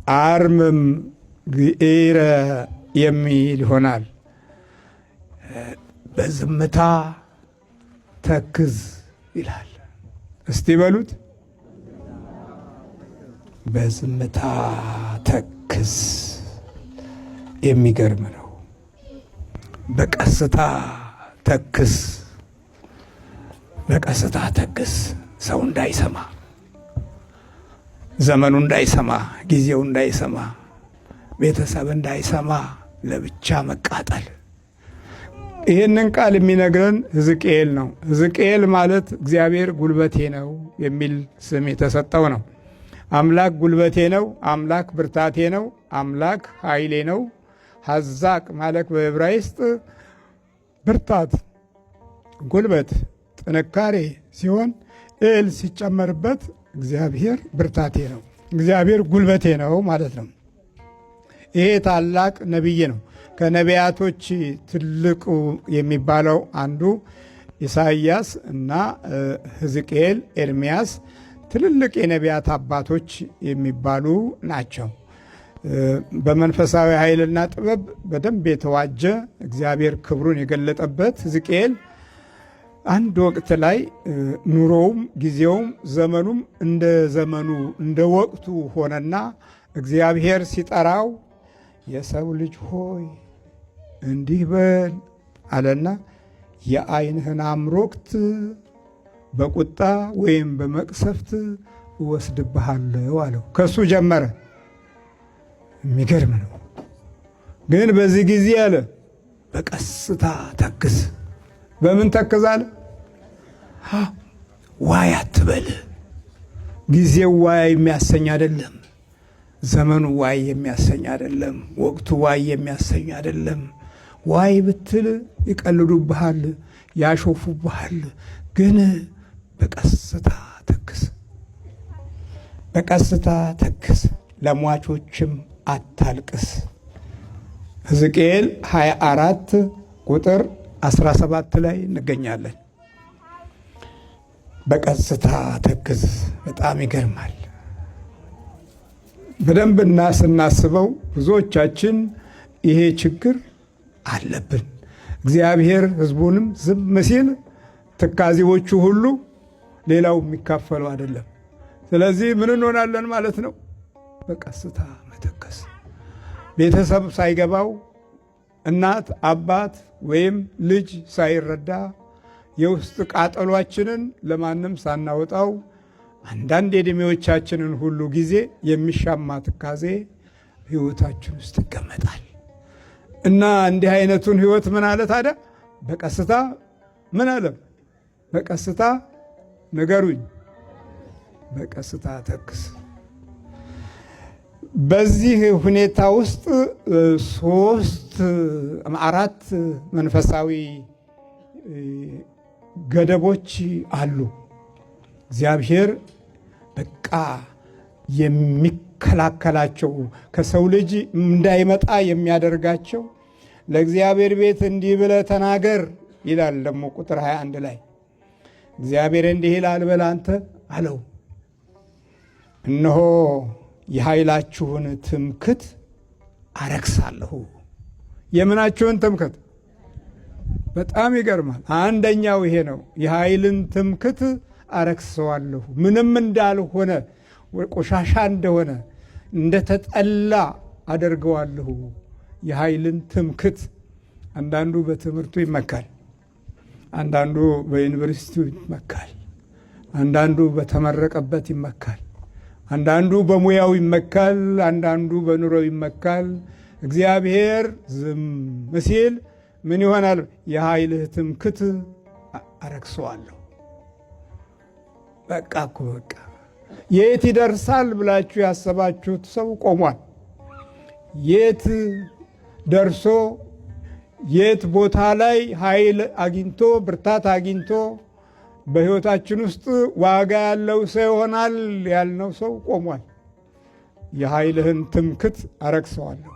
አርምም ግኢረ የሚል ይሆናል። በዝምታ ተክዝ ይላል። እስቲ በሉት፣ በዝምታ ተክዝ። የሚገርም ነው። በቀስታ ተክዝ፣ በቀስታ ተክዝ። ሰው እንዳይሰማ፣ ዘመኑ እንዳይሰማ፣ ጊዜው እንዳይሰማ፣ ቤተሰብ እንዳይሰማ ለብቻ መቃጠል። ይህንን ቃል የሚነግረን ሕዝቅኤል ነው። ሕዝቅኤል ማለት እግዚአብሔር ጉልበቴ ነው የሚል ስም የተሰጠው ነው። አምላክ ጉልበቴ ነው፣ አምላክ ብርታቴ ነው፣ አምላክ ኃይሌ ነው። ሐዛቅ ማለት በዕብራይስጥ ብርታት፣ ጉልበት፣ ጥንካሬ ሲሆን ኤል ሲጨመርበት እግዚአብሔር ብርታቴ ነው፣ እግዚአብሔር ጉልበቴ ነው ማለት ነው። ይሄ ታላቅ ነቢይ ነው። ከነቢያቶች ትልቁ የሚባለው አንዱ ኢሳይያስ እና ሕዝቅኤል፣ ኤርምያስ ትልልቅ የነቢያት አባቶች የሚባሉ ናቸው። በመንፈሳዊ ኃይልና ጥበብ በደንብ የተዋጀ እግዚአብሔር ክብሩን የገለጠበት ሕዝቅኤል አንድ ወቅት ላይ ኑሮውም ጊዜውም ዘመኑም እንደ ዘመኑ እንደ ወቅቱ ሆነና እግዚአብሔር ሲጠራው የሰው ልጅ ሆይ እንዲህ በል አለና የዓይንህን አምሮክት በቁጣ ወይም በመቅሰፍት እወስድብሃለሁ አለው። ከሱ ጀመረ። የሚገርም ነው። ግን በዚህ ጊዜ አለ በቀስታ ተክዝ። በምን ተክዝ አለ? ዋይ አትበል። ጊዜው ዋይ የሚያሰኝ አይደለም። ዘመኑ ዋይ የሚያሰኝ አይደለም። ወቅቱ ዋይ የሚያሰኝ አይደለም። ዋይ ብትል ይቀልዱብሃል፣ ያሾፉብሃል። ግን በቀስታ ተክዝ፣ በቀስታ ተክዝ፣ ለሟቾችም አታልቅስ። ሕዝቅኤል 24 ቁጥር 17 ላይ እንገኛለን። በቀስታ ተክዝ። በጣም ይገርማል። በደንብ ስናስበው ብዙዎቻችን ይሄ ችግር አለብን። እግዚአብሔር ሕዝቡንም ዝም ሲል ትካዜዎቹ ሁሉ ሌላው የሚካፈለው አይደለም። ስለዚህ ምን እንሆናለን ማለት ነው? በቀስታ መተከዝ። ቤተሰብ ሳይገባው፣ እናት አባት ወይም ልጅ ሳይረዳ የውስጥ ቃጠሏችንን ለማንም ሳናወጣው አንዳንድ የዕድሜዎቻችንን ሁሉ ጊዜ የሚሻማ ትካዜ ሕይወታችን ውስጥ ይቀመጣል እና እንዲህ አይነቱን ሕይወት ምን አለ ታዲያ? በቀስታ ምን አለ? በቀስታ ንገሩኝ፣ በቀስታ ተክዝ። በዚህ ሁኔታ ውስጥ አራት መንፈሳዊ ገደቦች አሉ። እግዚአብሔር በቃ የሚከላከላቸው ከሰው ልጅ እንዳይመጣ የሚያደርጋቸው ለእግዚአብሔር ቤት እንዲህ ብለህ ተናገር ይላል። ደግሞ ቁጥር 21 ላይ እግዚአብሔር እንዲህ ይላል በል አንተ አለው፣ እነሆ የኃይላችሁን ትምክት አረክሳለሁ። የምናችሁን ትምክት? በጣም ይገርማል። አንደኛው ይሄ ነው። የኃይልን ትምክት አረክሰዋለሁ። ምንም እንዳልሆነ ቆሻሻ እንደሆነ እንደተጠላ አደርገዋለሁ። የኃይልን ትምክት። አንዳንዱ በትምህርቱ ይመካል፣ አንዳንዱ በዩኒቨርሲቲው ይመካል፣ አንዳንዱ በተመረቀበት ይመካል፣ አንዳንዱ በሙያው ይመካል፣ አንዳንዱ በኑሮው ይመካል። እግዚአብሔር ዝም ሲል ምን ይሆናል? የኃይልህ ትምክት አረክሰዋለሁ። በቃ እኮ በቃ የት ይደርሳል ብላችሁ ያሰባችሁት ሰው ቆሟል። የት ደርሶ የት ቦታ ላይ ኃይል አግኝቶ ብርታት አግኝቶ በሕይወታችን ውስጥ ዋጋ ያለው ሰው ይሆናል ያልነው ሰው ቆሟል። የኃይልህን ትምክት አረክሰዋለሁ።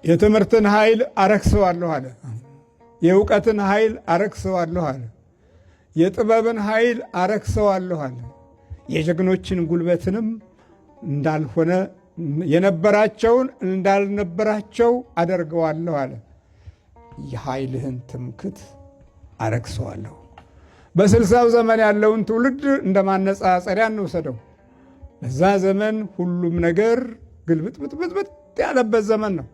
የትምህርትን ኃይል አረክሰዋለሁ አለ። የእውቀትን ኃይል አረክሰዋለሁ አለ። የጥበብን ኃይል አረክሰዋለሁ አለ። የጀግኖችን ጉልበትንም እንዳልሆነ የነበራቸውን እንዳልነበራቸው አደርገዋለሁ አለ። የኃይልህን ትምክህት አረክሰዋለሁ። በ60ው ዘመን ያለውን ትውልድ እንደ ማነጻጸሪያ እንውሰደው። በዛ ዘመን ሁሉም ነገር ግልብጥብጥብጥ ያለበት ዘመን ነው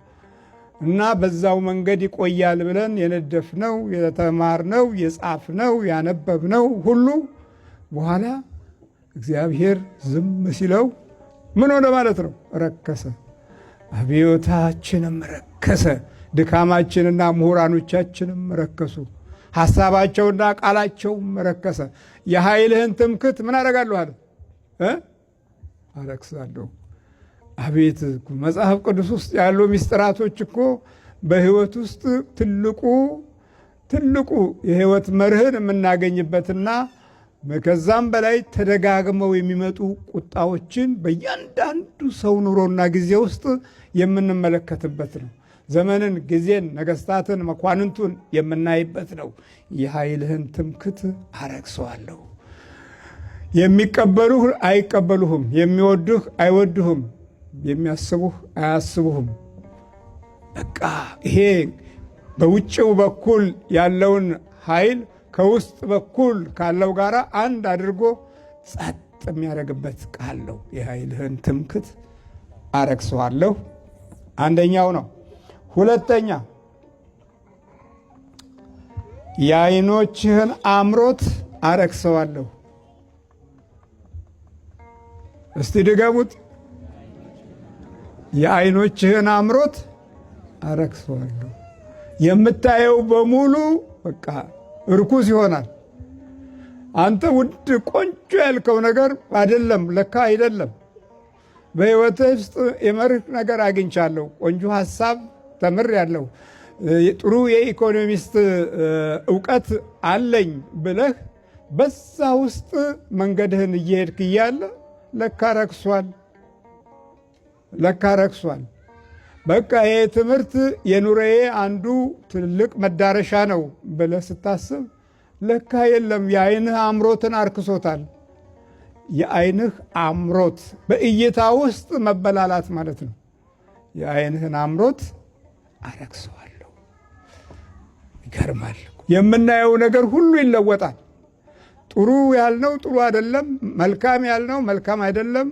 እና በዛው መንገድ ይቆያል ብለን የነደፍነው የተማርነው የጻፍነው ያነበብነው ሁሉ በኋላ እግዚአብሔር ዝም ሲለው ምን ሆነ ማለት ነው? ረከሰ። አብዮታችንም ረከሰ። ድካማችንና ምሁራኖቻችንም ረከሱ። ሐሳባቸውና ቃላቸውም ረከሰ። የኃይልህን ትምክህት ምን አደርጋለሁ አለ? አረክሳለሁ። አቤት መጽሐፍ ቅዱስ ውስጥ ያሉ ምስጢራቶች እኮ በሕይወት ውስጥ ትልቁ የሕይወት መርህን የምናገኝበትና ከዛም በላይ ተደጋግመው የሚመጡ ቁጣዎችን በእያንዳንዱ ሰው ኑሮና ጊዜ ውስጥ የምንመለከትበት ነው። ዘመንን፣ ጊዜን፣ ነገስታትን፣ መኳንንቱን የምናይበት ነው። የኃይልህን ትምክህት አረክሰዋለሁ። የሚቀበሉህ አይቀበሉህም፣ የሚወዱህ አይወዱህም፣ የሚያስቡህ አያስቡህም። በቃ ይሄ በውጭው በኩል ያለውን ኃይል ከውስጥ በኩል ካለው ጋር አንድ አድርጎ ጸጥ የሚያደርግበት ቃል ነው። የኃይልህን ትምክህት አረክሰዋለሁ አንደኛው ነው። ሁለተኛ የዓይኖችህን አምሮት አረክሰዋለሁ። እስቲ ድገሙት። የዓይኖችህን አምሮት አረክሰዋለሁ። የምታየው በሙሉ በቃ እርኩስ ይሆናል። አንተ ውድ ቆንጆ ያልከው ነገር አይደለም፣ ለካ አይደለም። በሕይወትህ ውስጥ የመርህ ነገር አግኝቻለሁ፣ ቆንጆ ሐሳብ ተምሬያለሁ፣ ጥሩ የኢኮኖሚስት እውቀት አለኝ ብለህ በዛ ውስጥ መንገድህን እየሄድክ እያለ ለካ ረክሷል። በቃ ይሄ ትምህርት የኑሮዬ አንዱ ትልቅ መዳረሻ ነው ብለህ ስታስብ ለካ የለም፣ የዓይንህ አምሮትን አርክሶታል። የዓይንህ አምሮት በእይታ ውስጥ መበላላት ማለት ነው። የዓይንህን አምሮት አረክሰዋለሁ። ይገርማል። የምናየው ነገር ሁሉ ይለወጣል። ጥሩ ያልነው ጥሩ አይደለም፣ መልካም ያልነው መልካም አይደለም፣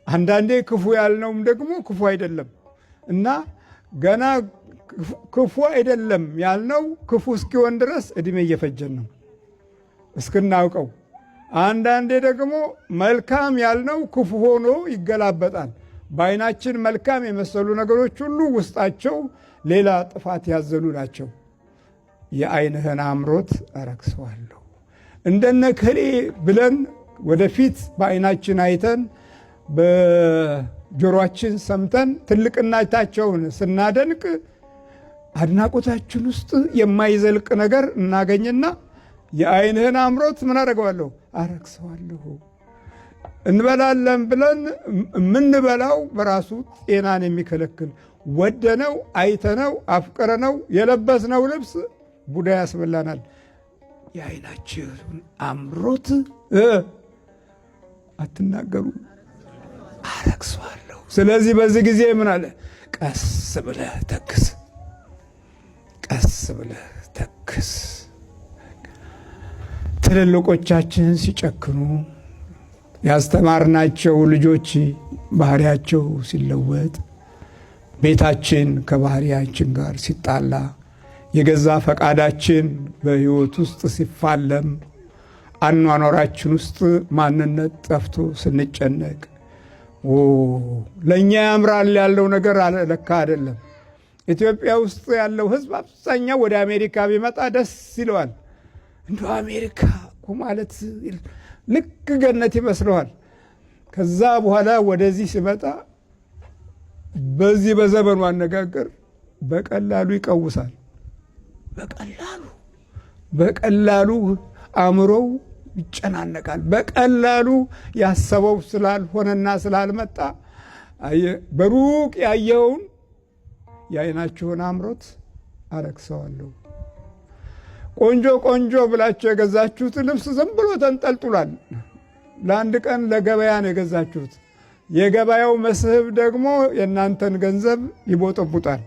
አንዳንዴ ክፉ ያልነውም ደግሞ ክፉ አይደለም እና ገና ክፉ አይደለም ያልነው ክፉ እስኪሆን ድረስ ዕድሜ እየፈጀን ነው እስክናውቀው። አንዳንዴ ደግሞ መልካም ያልነው ክፉ ሆኖ ይገላበጣል። በዓይናችን መልካም የመሰሉ ነገሮች ሁሉ ውስጣቸው ሌላ ጥፋት ያዘሉ ናቸው። የዓይንህን አምሮት አረክሰዋለሁ። እንደነ ከሌ ብለን ወደፊት በዓይናችን አይተን በጆሮአችን ሰምተን ትልቅነታቸውን ስናደንቅ አድናቆታችን ውስጥ የማይዘልቅ ነገር እናገኝና የዓይንህን አምሮት ምን አደርገዋለሁ? አረክሰዋለሁ። እንበላለን ብለን የምንበላው በራሱ ጤናን የሚከለክል ወደነው አይተነው አፍቅረነው የለበስነው ልብስ ቡዳ ያስበላናል። የዓይናችሁን አምሮት አትናገሩ፣ አረክሰዋለሁ። ስለዚህ በዚህ ጊዜ ምን አለ? ቀስ ብለህ ተክስ፣ ቀስ ብለህ ተክስ። ትልልቆቻችን ሲጨክኑ ያስተማርናቸው ልጆች ባህሪያቸው ሲለወጥ፣ ቤታችን ከባህሪያችን ጋር ሲጣላ፣ የገዛ ፈቃዳችን በሕይወት ውስጥ ሲፋለም፣ አኗኗራችን ውስጥ ማንነት ጠፍቶ ስንጨነቅ፣ ለእኛ ያምራል ያለው ነገር ለካ አይደለም። ኢትዮጵያ ውስጥ ያለው ሕዝብ አብዛኛው ወደ አሜሪካ ቢመጣ ደስ ይለዋል። እንደ አሜሪካ እኮ ማለት ልክ ገነት ይመስለዋል። ከዛ በኋላ ወደዚህ ሲመጣ በዚህ በዘመኑ አነጋገር በቀላሉ ይቀውሳል። በቀላሉ አእምሮው ይጨናነቃል። በቀላሉ ያሰበው ስላልሆነና ስላልመጣ በሩቅ ያየውን የዓይናችሁን አምሮት አረክሰዋለሁ። ቆንጆ ቆንጆ ብላችሁ የገዛችሁት ልብስ ዝም ብሎ ተንጠልጥሏል። ለአንድ ቀን ለገበያ ነው የገዛችሁት። የገበያው መስህብ ደግሞ የእናንተን ገንዘብ ይቦጠቡጣል።